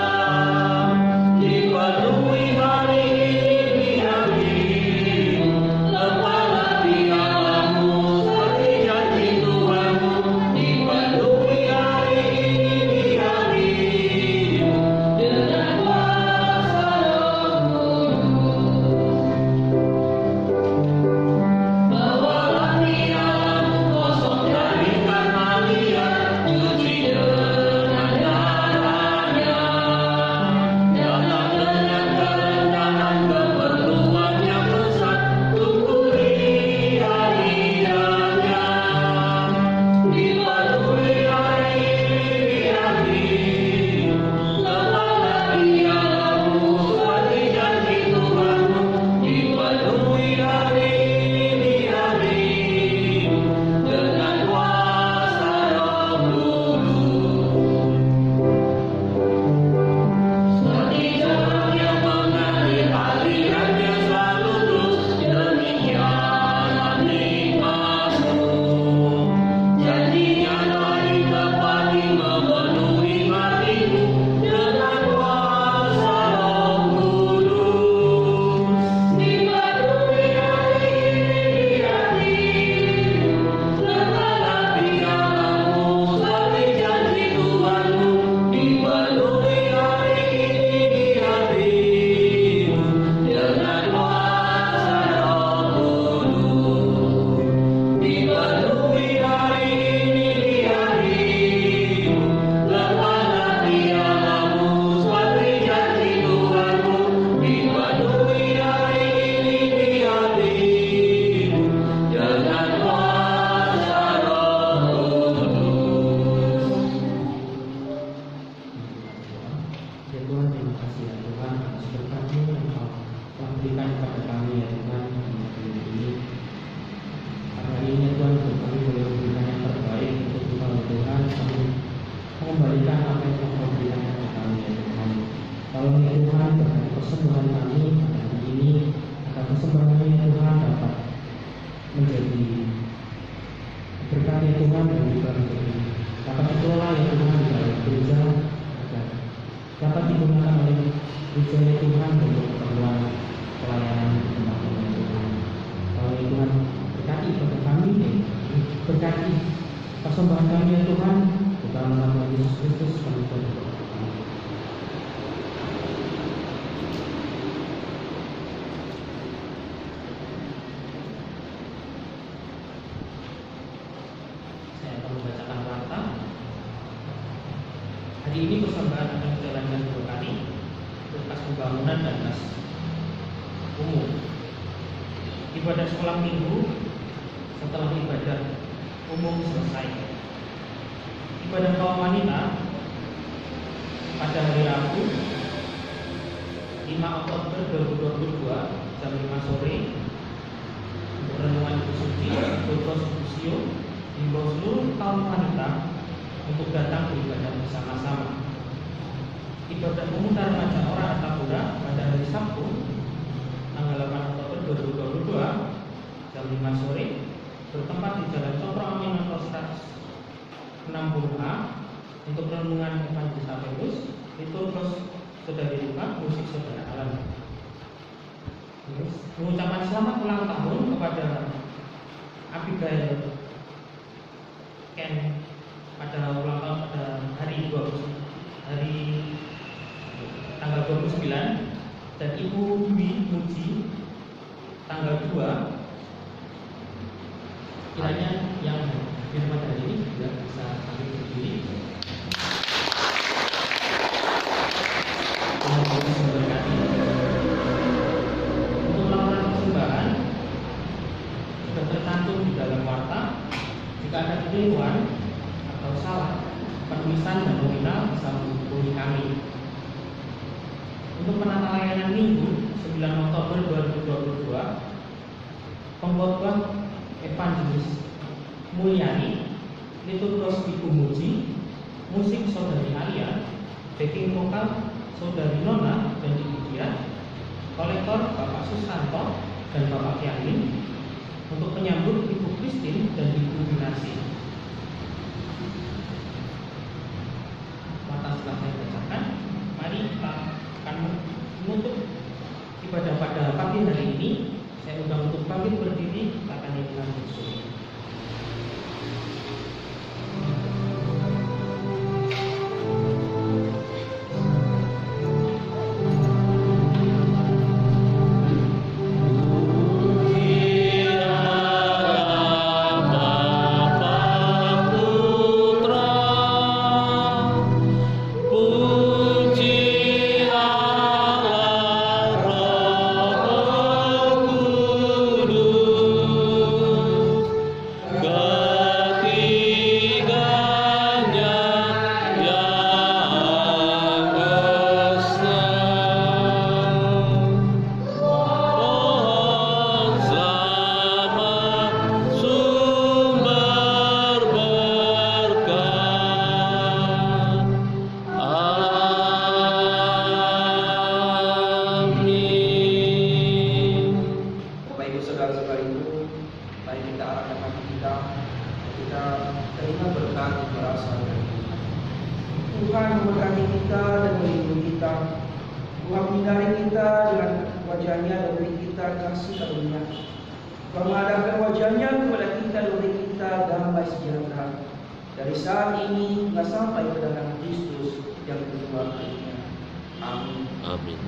memberkati persembahan kami ya Tuhan, di dalam nama Yesus Kristus kami berdoa. Saya akan membacakan warta. Hari ini persembahan akan dijalankan 2 kali, untuk kas pembangunan dan kas umum. Ibadah sekolah minggu setelah ibadah umum selesai. Ibadah kaum wanita pada hari Rabu 5 Oktober 2022 jam 5 sore untuk renungan Ibu Suci Dr. Susio himbau seluruh kaum wanita untuk datang beribadah bersama-sama. Ibadah umum remaja orang Atapura pada hari Sabtu tanggal 8 Oktober 2022 jam 5 sore bertempat di Jalan Cokro Aminoto 60A untuk renungan Evangelis Apelus, liturgos Saudari Luka, musik Saudara Alan. Mengucapkan selamat ulang tahun kepada Abigail Ken pada ulang tahun pada hari tanggal 29 dan Ibu Dwi Muji tanggal 2. Kiranya yang firman hari ini juga bisa kami berdiri. Tuhan Yesus memberkati. Untuk laporan persembahan sudah tercantum di dalam warta. Jika ada keliruan atau salah penulisan dan nominal bisa menghubungi kami. Untuk penata layanan Minggu 9 Oktober 2022, pengkhotbah Evangelis Mulyani, liturgos Ibu Muji, musik Saudari Alia, backing vokal Saudari Nona dan Ibu Dia, kolektor Bapak Susanto dan Bapak Yamin, untuk menyambut Ibu Christine dan Ibu Binasi. Mata setelah saya bacakan, mari kita akan menutup ibadah pada pagi hari ini. Saya undang untuk bangkit berdiri, kita akan nyanyikan bersyukur. Tuhan memberkati kita dan melindungi kita. Tuhan menyinari kita dengan wajah-Nya dan beri kita kasih karunia. Tuhan menghadapkan wajah-Nya kepada kita dan beri kita damai sejahtera. Dari saat ini hingga sampai kedatangan Kristus yang kedua kalinya. Amin. Amin.